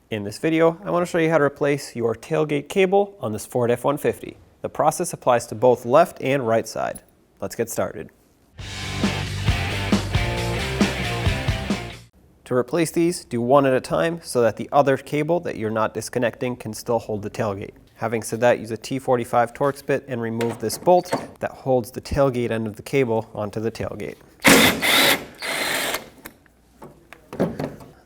In this video, I want to show you how to replace your tailgate cable on this Ford F-150. The process applies to both left and right side. Let's get started. To replace these, do one at a time so that the other cable that you're not disconnecting can still hold the tailgate. Having said that, use a T45 Torx bit and remove this bolt that holds the tailgate end of the cable onto the tailgate.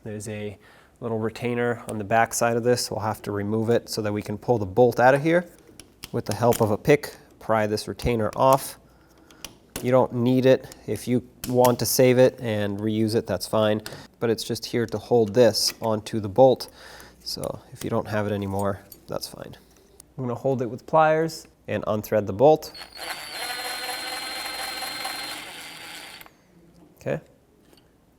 There's a little retainer on the back side of this. We'll have to remove it so that we can pull the bolt out of here. With the help of a pick, pry this retainer off. You don't need it. If you want to save it and reuse it, that's fine. But it's just here to hold this onto the bolt. So if you don't have it anymore, that's fine. I'm going to hold it with pliers and unthread the bolt. Okay.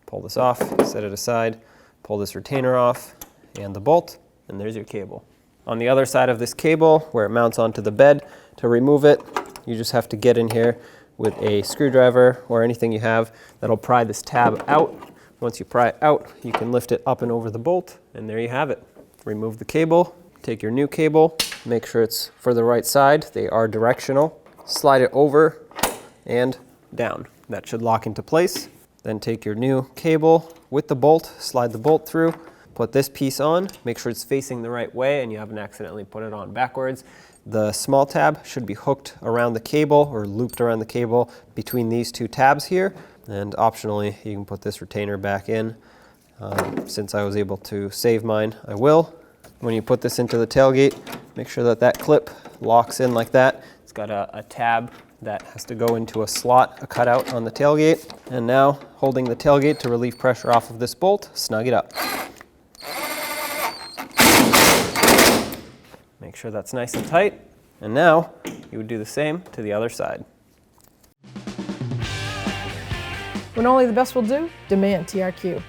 Pull this off, set it aside. Pull this retainer off and the bolt, and there's your cable. On the other side of this cable, where it mounts onto the bed, to remove it, you just have to get in here with a screwdriver or anything you have that'll pry this tab out. Once you pry it out, you can lift it up and over the bolt, and there you have it. Remove the cable, take your new cable, make sure it's for the right side. They are directional. Slide it over and down. That should lock into place. Then take your new cable with the bolt, slide the bolt through, put this piece on, make sure it's facing the right way and you haven't accidentally put it on backwards. The small tab should be hooked around the cable or looped around the cable between these two tabs here. And optionally, you can put this retainer back in. Since I was able to save mine, I will. When you put this into the tailgate, make sure that that clip locks in like that. It's got a tab that has to go into a slot, a cutout on the tailgate. And now, holding the tailgate to relieve pressure off of this bolt, snug it up. Make sure that's nice and tight. And now, you would do the same to the other side. When only the best will do, demand TRQ.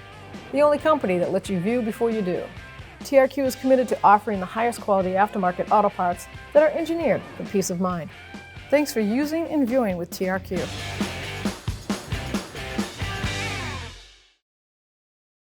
The only company that lets you view before you do. TRQ is committed to offering the highest quality aftermarket auto parts that are engineered for peace of mind. Thanks for using and viewing with TRQ.